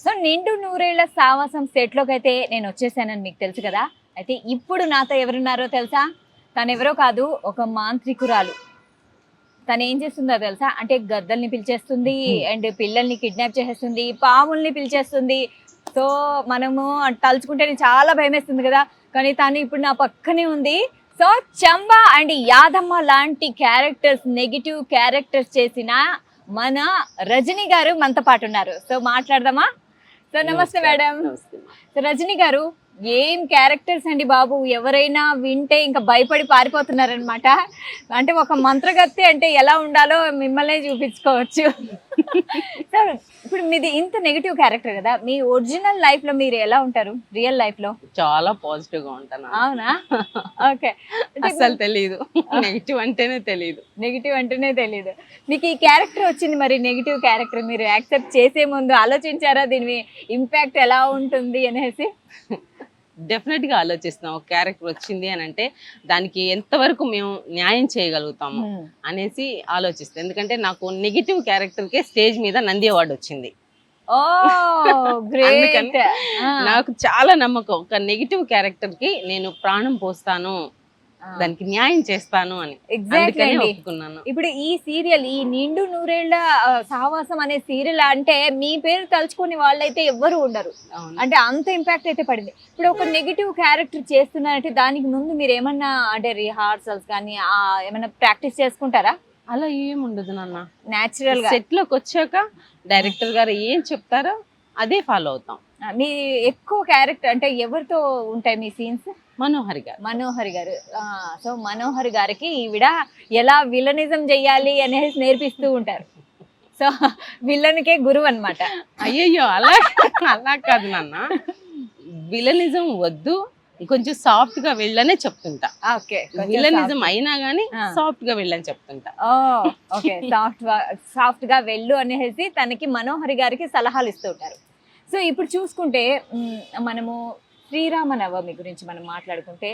So నిండు నూరేళ్ల సావాసం సెట్లోకి అయితే నేను వచ్చేసానని మీకు తెలుసు కదా. అయితే ఇప్పుడు నాతో ఎవరున్నారో తెలుసా? తను ఎవరో కాదు, ఒక మాంత్రికురాలు. తను ఏం చేస్తుందో తెలుసా? అంటే గద్దల్ని పిలిచేస్తుంది అండ్ పిల్లల్ని కిడ్నాప్ చేసేస్తుంది, పాముల్ని పిలిచేస్తుంది. సో మనము తలుచుకుంటేనే చాలా భయం వేస్తుంది కదా. కానీ తను ఇప్పుడు నా పక్కనే ఉంది. సో చంబా అండ్ యాదమ్మ లాంటి క్యారెక్టర్స్, నెగిటివ్ క్యారెక్టర్స్ చేసిన మన రజనీ గారు మనతో పాటు ఉన్నారు. సో మాట్లాడదామా? సో నమస్తే మేడం. సో రజనీ గారు, ఏం క్యారెక్టర్స్ అండి బాబు, ఎవరైనా వింటే ఇంకా భయపడి పారిపోతున్నారనమాట. అంటే ఒక మంత్రగత్తి అంటే ఎలా ఉండాలో మిమ్మల్నే చూపించుకోవచ్చు. సో ఇప్పుడు మీది ఇంత నెగిటివ్ క్యారెక్టర్ కదా, మీ ఒరిజినల్ లైఫ్ లో మీరు ఎలా ఉంటారు? రియల్ లైఫ్ లో చాలా పాజిటివ్ గా ఉంటాను. అవునా? ఓకే. అసలు తెలీదు, నెగిటివ్ అంటేనే తెలీదు. నెగిటివ్ అంటేనే తెలీదు. మీకు ఈ క్యారెక్టర్ వచ్చింది, మరి నెగిటివ్ క్యారెక్టర్ మీరు యాక్సెప్ట్ చేసే ముందు ఆలోచించారా దీని ఇంపాక్ట్ ఎలా ఉంటుంది అనేసి? డెఫినెట్ గా ఆలోచిస్తాం. ఒక క్యారెక్టర్ వచ్చింది అని అంటే దానికి ఎంతవరకు మేము న్యాయం చేయగలుగుతాము అనేసి ఆలోచిస్తాం. ఎందుకంటే నాకు నెగిటివ్ క్యారెక్టర్ కే స్టేజ్ మీద నంది అవార్డు వచ్చింది. ఓ గ్రేట్. నాకు చాలా నమ్మకం, ఒక నెగిటివ్ క్యారెక్టర్ కి నేను ప్రాణం పోస్తాను, దానికి న్యాయం చేస్తాను అని. ఎగ్జాక్ట్లీ. ఒప్పుకున్నాను. ఇప్పుడు ఈ సీరియల్, ఈ నిండు నూరేళ్ల సావాసం అనే సీరియల్ అంటే మీ పేరు తలుచుకునే వాళ్ళైతే ఎవ్వరు ఉండరు. అంటే అంత ఇంపాక్ట్ అయితే పడింది. ఇప్పుడు ఒక నెగిటివ్ క్యారెక్టర్ చేస్తున్నారంటే దానికి ముందు మీరు ఏమన్నా అంటే రిహార్సల్స్ కానీ ఏమన్నా ప్రాక్టీస్ చేసుకుంటారా? అలా ఏం ఉండదు నాన్న. నేచురల్ గా సెట్ లోకి వచ్చాక డైరెక్టర్ గారు ఏం చెప్తారో అదే ఫాలో అవుతాం. మీ ఎక్కువ క్యారెక్టర్ అంటే ఎవరితో ఉంటాయి మీ సీన్స్? మనోహరి గారు. మనోహరి గారు. సో మనోహరి గారికి ఈవిడ ఎలా విలనిజం చెయ్యాలి అనేసి నేర్పిస్తూ ఉంటారు. సో విలన్కే గురువు అన్నమాట. అయ్యయ్యో అలా అలా కాదు నాన్న, విలనిజం వద్దు, కొంచెం సాఫ్ట్ గా వెళ్ళనే చెప్తుంటా. ఓకే. విలనిజం అయినా గానీ సాఫ్ట్ గా వెళ్ళని చెప్తుంటా. ఓకే. సాఫ్ట్ గా వెళ్ళు అనేసి తనకి మనోహరి గారికి సలహాలు ఇస్తూ ఉంటారు. సో ఇప్పుడు చూసుకుంటే మనము శ్రీరామనవమి గురించి మనం మాట్లాడుకుంటే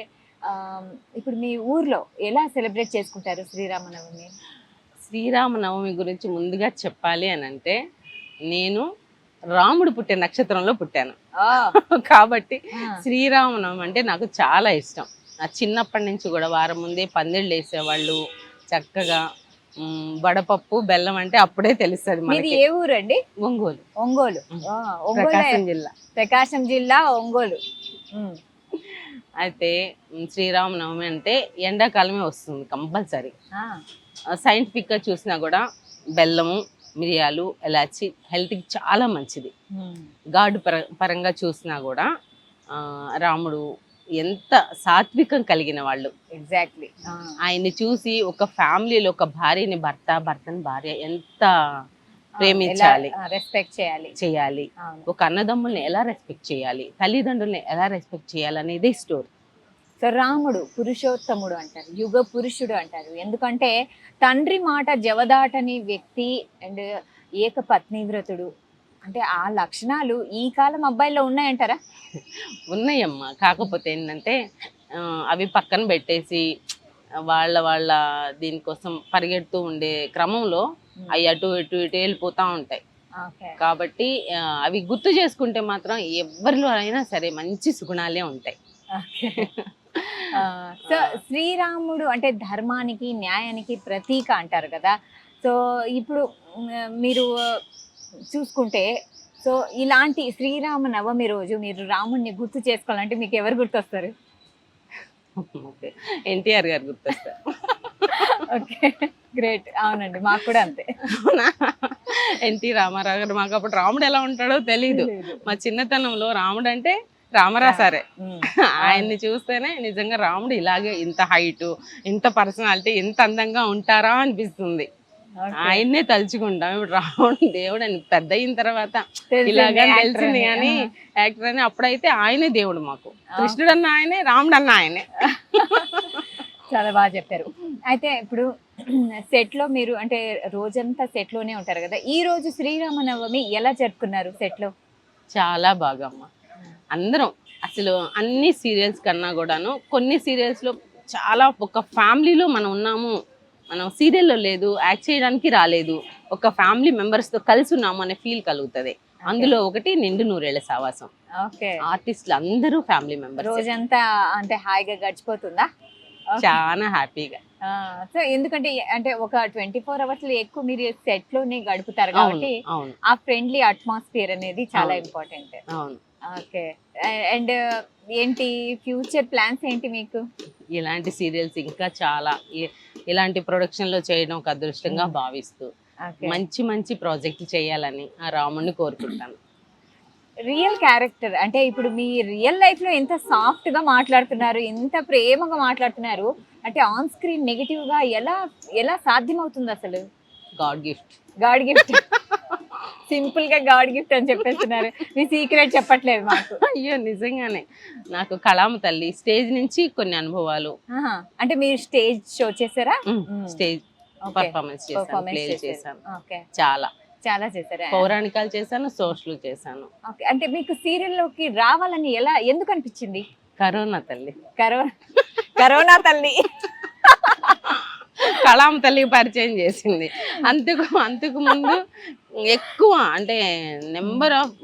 ఇప్పుడు మీ ఊర్లో ఎలా సెలబ్రేట్ చేసుకుంటారు శ్రీరామనవమి? శ్రీరామనవమి గురించి ముందుగా చెప్పాలి అని అంటే, నేను రాముడు పుట్టే నక్షత్రంలో పుట్టాను కాబట్టి శ్రీరామనవమి అంటే నాకు చాలా ఇష్టం. నా చిన్నప్పటి నుంచి కూడా వారం ముందే పందిళ్ళు వేసేవాళ్ళు. చక్కగా వడపప్పు బెల్లం అంటే అప్పుడే తెలుస్తుంది మనకి. ఏ ఊరు అండి? ఒంగోలు. ఒంగోలు, ప్రకాశం జిల్లా. ప్రకాశం జిల్లా ఒంగోలు. అయితే శ్రీరామనవమి అంటే ఎండాకాలమే వస్తుంది కంపల్సరీ. సైంటిఫిక్ గా చూసినా కూడా బెల్లము, మిరియాలు, ఎలాచి హెల్త్కి చాలా మంచిది. గాడ్ పరంగా చూసినా కూడా రాముడు ఎంత సాత్వికం కలిగిన వాళ్ళు. ఎగ్జాక్ట్లీ. ఆయన్ని చూసి ఒక ఫ్యామిలీలో ఒక భార్యని భర్తని భార్య ఎంత ప్రేమించాలి, రెస్పెక్ట్ చేయాలి, ఒక అన్నదమ్ముల్ని ఎలా రెస్పెక్ట్ చేయాలి, తల్లిదండ్రుల్ని ఎలా రెస్పెక్ట్ చేయాలి అనేది స్టోరీ. సో రాముడు పురుషోత్తముడు అంటారు, యుగ పురుషుడు అంటారు. ఎందుకంటే తండ్రి మాట జవదాటని వ్యక్తి అండ్ ఏకపత్నివ్రతుడు. అంటే ఆ లక్షణాలు ఈ కాలం అబ్బాయిల్లో ఉన్నాయంటారా? ఉన్నాయమ్మా. కాకపోతే ఏంటంటే అవి పక్కన పెట్టేసి వాళ్ళ దీనికోసం పరిగెడుతూ ఉండే క్రమంలో అవి అటు ఇటు వెళ్ళిపోతా ఉంటాయి. కాబట్టి అవి గుర్తు చేసుకుంటే మాత్రం ఎవరిలో అయినా సరే మంచి సుగుణాలే ఉంటాయి. సో శ్రీరాముడు అంటే ధర్మానికి, న్యాయానికి ప్రతీక అంటారు కదా. సో ఇప్పుడు మీరు చూసుకుంటే, సో ఇలాంటి శ్రీరామ నవమి రోజు మీరు రాముడిని గుర్తు చేసుకోవాలంటే మీకు ఎవరు గుర్తొస్తారు? ఎన్టీఆర్ గారు గుర్తొస్తారు. Okay, great. అవునండి, మాకు కూడా అంతే. ఎన్టీ రామారావు గారు. మాకు అప్పుడు రాముడు ఎలా ఉంటాడో తెలీదు. మా చిన్నతనంలో రాముడు అంటే రామరాసారే. ఆయన్ని చూస్తేనే నిజంగా రాముడు ఇలాగే ఇంత హైట్, ఇంత పర్సనాలిటీ, ఇంత అందంగా ఉంటారా అనిపిస్తుంది. ఆయన్నే తలుచుకుంటాం. ఇప్పుడు రాముడు దేవుడు అని పెద్ద అయిన తర్వాత ఇలాగా తెలిసింది కానీ యాక్టర్ అని. అప్పుడైతే ఆయనే దేవుడు మాకు. కృష్ణుడు అన్న ఆయనే, రాముడు అన్న ఆయనే. చాలా బాగా చెప్పారు. అయితే ఇప్పుడు సెట్ లో మీరు అంటే రోజంతా సెట్ లోనే ఉంటారు కదా, ఈ రోజు శ్రీరామనవమి ఎలా జరుపుకున్నారు సెట్ లో? చాలా బాగా అమ్మ. అందరం అసలు అన్ని సీరియల్స్ కన్నా కూడాను కొన్ని సీరియల్స్ లో చాలా ఒక ఫ్యామిలీలో మనం ఉన్నాము, మనం సీరియల్లో లేదు, యాక్ట్ చేయడానికి రాలేదు, ఒక ఫ్యామిలీ మెంబర్స్తో కలిసి ఉన్నాము అనే ఫీల్ కలుగుతుంది. అందులో ఒకటి నిండు నూరేళ్ల సావాసం. ఓకే. ఆర్టిస్టులు అందరూ ఫ్యామిలీ మెంబర్స్. రోజంతా అంటే హాయిగా గడిచిపోతుందా? చాలా హ్యాపీగా. సో ఎందుకంటే అంటే ఒక 24 అవర్స్ ఎక్కువ మీరు సెట్ లోనే గడుపుతారు అవును కాబట్టి అవును ఆ ఫ్రెండ్లీ అట్మాస్ఫియర్ అనేది చాలా అవును. ఇంపార్టెంట్. అవును. ఓకే. అండ్ ఏంటి ఫ్యూచర్ ప్లాన్స్ ఏంటి మీకు? ఇలాంటి సీరియల్స్ ఇంకా చాలా ఇలాంటి ప్రొడక్షన్ లో చేయడం ఒక అదృష్టంగా భావిస్తూ ఓకే. మంచి మంచి ప్రాజెక్టులు చేయాలని ఆ రాముడిని కోరుకుంటాను. రియల్ క్యారెక్టర్ అంటే ఇప్పుడు మీ రియల్ లైఫ్ లో ఎంత సాఫ్ట్ గా మాట్లాడుతున్నారు, ఎంత ప్రేమగా మాట్లాడుతున్నారు అంటే ఆన్ స్క్రీన్ నెగిటివ్ గా ఎలా ఎలా సాధ్యమవుతుంది అసలు? God gift. God gift. Simple గా గాడ్ గిఫ్ట్ అని చెప్పేస్తున్నారు. మీ సీక్రెట్ చెప్పట్లేదు మాకు. అయ్యో నిజంగానే నాకు కళామ తల్లి స్టేజ్ నుంచి కొన్ని అనుభవాలు. ఆహా. అంటే మీరు స్టేజ్ షో చేశారా? Stage okay. పర్ఫార్మెన్స్ చేశాను, పర్ఫార్మెన్స్ ప్లేలు చేశారు. చేశాను, ఓకే. చాలా చాలా చేశారా? పౌరాణికాలు చేశాను, సోషల్ చేశాను. ఓకే. అంటే మీకు సీరియల్ లోకి రావాలని ఎలా ఎందుకు అనిపించింది? కరోనా తల్లి. కరోనా కరోనా తల్లి కళామ తల్లి పరిచయం చేసింది. అంతకు ముందు ఎక్కువ అంటే నెంబర్ ఆఫ్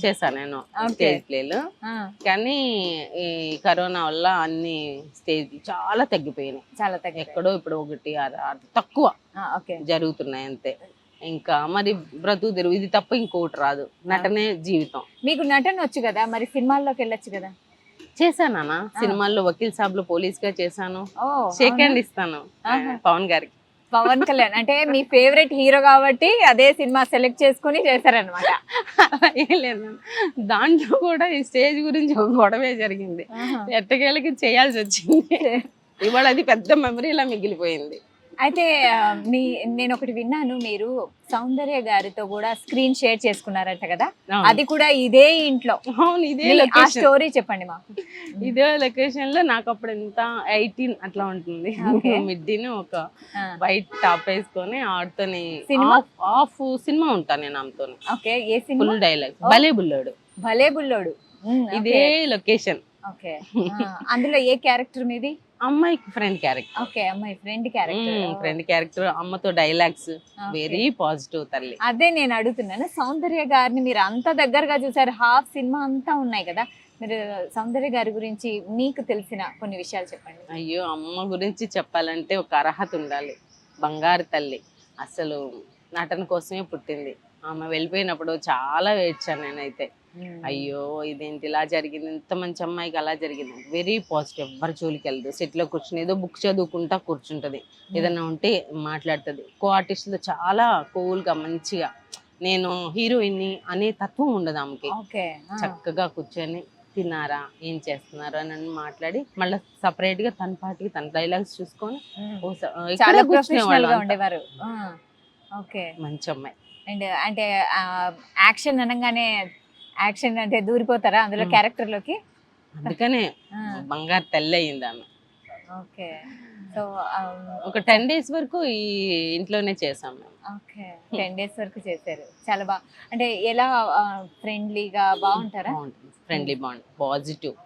చేశాను నేను స్టేజ్ ప్లేలు. కానీ ఈ కరోనా వల్ల అన్ని స్టేజ్ చాలా తగ్గిపోయినాయి. చాలా తగ్గి ఎక్కడో ఇప్పుడు 1 6 తక్కువ ఓకే. జరుగుతున్నాయి అంతే. ఇంకా మరి బ్రతుకు తెరువు ఇది తప్ప ఇంకోటి రాదు. నటనే జీవితం. మీకు నటన వచ్చు కదా, మరి సినిమాల్లోకి వెళ్ళొచ్చు కదా? చేశానా సినిమాల్లో వకీల్ సాబ్ లో పోలీస్ గా చేశాను. ఓ సెకండ్ ఇస్తాను పవన్ గారికి. పవన్ కళ్యాణ్ అంటే మీ ఫేవరెట్ హీరో కాబట్టి అదే సినిమా సెలెక్ట్ చేసుకుని చేశారనమాట. ఏం లేదు, దాంట్లో కూడా ఈ స్టేజ్ గురించి ఒక గొడవే జరిగింది. ఎట్టకేళ్ళకి చేయాల్సి వచ్చింది. ఇవాళ అది పెద్ద మెమరీలా మిగిలిపోయింది. అయితే నేను ఒకటి విన్నాను, మీరు సౌందర్య గారితో కూడా స్క్రీన్ షేర్ చేసుకున్నారంట కదా, అది కూడా ఇదే ఇంట్లో? అవును, ఇదే ఆ లొకేషన్. స్టోరీ చెప్పండి మాకు. ఇదే లొకేషన్ లో నాకు అప్పుడు ఎంత 18 అట్లా ఉంటుంది. మిడ్డీని ఒక వైట్ టాప్ వేసుకొని ఆడుతోని ఆఫ్ సినిమా ఉంటాను నేను ఆమెతోని. ఓకే. ఏ సినిమా? ఫుల్ డైలాగ్ భలే బుల్లోడు. భలే బుల్లోడు. ఇదే లొకేషన్. ఓకే. అందులో ఏ క్యారెక్టర్ మీది? అమ్మాయికి ఫ్రెండ్ క్యారెక్టర్. ఓకే. అమ్మాయి ఫ్రెండ్ క్యారెక్టర్. ఫ్రెండ్ క్యారెక్టర్, అమ్మతో డైలాగ్స్, వెరీ పాజిటివ్ తల్లి. అదే నేను అడుగుతున్నాను, సౌందర్య గారిని మీరు అంత దగ్గరగా చూసారు, హాఫ్ సినిమా అంతా ఉన్నాయి కదా, మీరు సౌందర్య గారి గురించి మీకు తెలిసిన కొన్ని విషయాలు చెప్పండి. అయ్యో, అమ్మ గురించి చెప్పాలంటే ఒక అర్హత ఉండాలి. బంగారు తల్లి, అసలు నటన కోసమే పుట్టింది. ఆమె వెళ్ళిపోయినప్పుడు చాలా ఏడ్చాను నేనైతే. అయ్యో ఇదేంటి ఇలా జరిగింది, ఇంత మంచి అమ్మాయికి అలా జరిగింది. వెరీ పాజిటివ్, ఎవరి జోలికి వెళ్ళదు. సెట్లో కూర్చుని ఏదో బుక్ చదువుకుంటా కూర్చుంటది, ఏదైనా ఉంటే మాట్లాడుతుంది. కో ఆర్టిస్టులు చాలా కూల్గా మంచిగా, నేను హీరోయిన్ని అనే తత్వం ఉండదు ఆమెకి. చక్కగా కూర్చొని తిన్నారా, ఏం చేస్తున్నారు అని మాట్లాడి మళ్ళీ సపరేట్ గా తన పాటికి తన డైలాగ్స్ చూసుకొని ఉండేవారు. మంచి అమ్మాయి. అండ్ అంటే యాక్షన్ అనగానే యాక్షన్ అంటే దూరిపోతారా అందులో క్యారెక్టర్ లోకి? అందుకనే బంగారు తల్లి అయింది ఆమె. ఓకే. సో ఒక 10 days వరకు ఈ ఇంట్లోనే చేసాం. ఓకే. 10 days వరకు చేశారు. చాలా బాగా, అంటే ఎలా ఫ్రెండ్లీగా బాగుంటారా? Friendly bond, positive,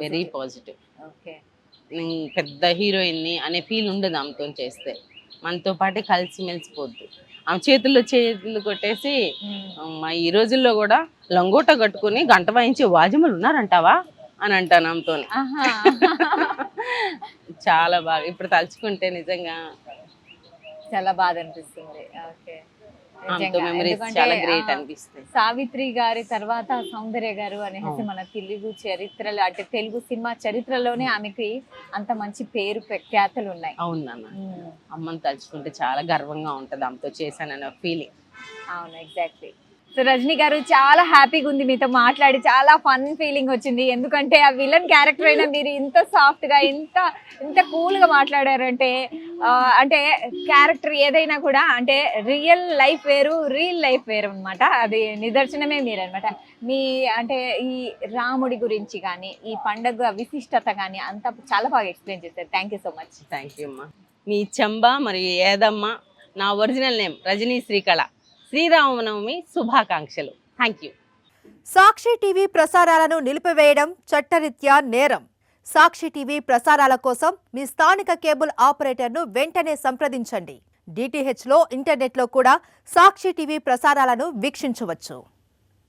very positive. Okay. పెద్ద హీరోయిన్ అనే ఫీల్ ఉండదు ఆమెతో చేస్తే. మనతో పాటే కలిసి మెలిసిపోద్ది. ఆమె చేతులు కొట్టేసి ఈ రోజుల్లో కూడా లంగోట కట్టుకుని గంట వాయించి వాజములు ఉన్నారంటావా అని అంటాను ఆమెతో. చాలా బాగా ఇప్పుడు తలుచుకుంటే నిజంగా చాలా బాధ అనిపిస్తుంది. ఓకే. చాలా గ్రేట్ అనిపిస్తుంది. సావిత్రి గారి తర్వాత సౌందర్య గారు అనేసి మన తెలుగు చరిత్రలో, అంటే తెలుగు సినిమా చరిత్రలోనే ఆమెకి అంత మంచి పేరు ప్రఖ్యాతలు ఉన్నాయి. అవును నాన్న, అమ్మని తలుచుకుంటే చాలా గర్వంగా ఉంటది ఆమెతో చేశానన్న ఫీలింగ్. అవును, ఎగ్జాక్ట్లీ. సో రజనీ గారు, చాలా హ్యాపీగా ఉంది మీతో మాట్లాడి, చాలా ఫన్ ఫీలింగ్ వచ్చింది. ఎందుకంటే ఆ విలన్ క్యారెక్టర్ అయినా మీరు ఇంత సాఫ్ట్ గా ఇంత కూల్ గా మాట్లాడారంటే, అంటే క్యారెక్టర్ ఏదైనా కూడా అంటే రియల్ లైఫ్ వేరు, రియల్ లైఫ్ వేరు అనమాట. అది నిదర్శనమే మీరనమాట. మీ అంటే ఈ రాముడి గురించి కానీ, ఈ పండుగ విశిష్టత కానీ అంతా చాలా బాగా ఎక్స్ప్లెయిన్ చేశారు. Thank you so much. Thank you అమ్మా. మీ చంబా మరియు ఏదమ్మ. నా ఒరిజినల్ నేమ్ రజనీ శ్రీకళ. శ్రీరామనవమి శుభాకాంక్షలు. Thank you. సాక్షి టీవీ ప్రసారాలను నిలిపివేయడం చట్టరీత్యా నేరం. సాక్షి టీవీ ప్రసారాల కోసం మీ స్థానిక కేబుల్ ఆపరేటర్ను వెంటనే సంప్రదించండి. DTHలో, ఇంటర్నెట్లో కూడా సాక్షి టీవీ ప్రసారాలను వీక్షించవచ్చు.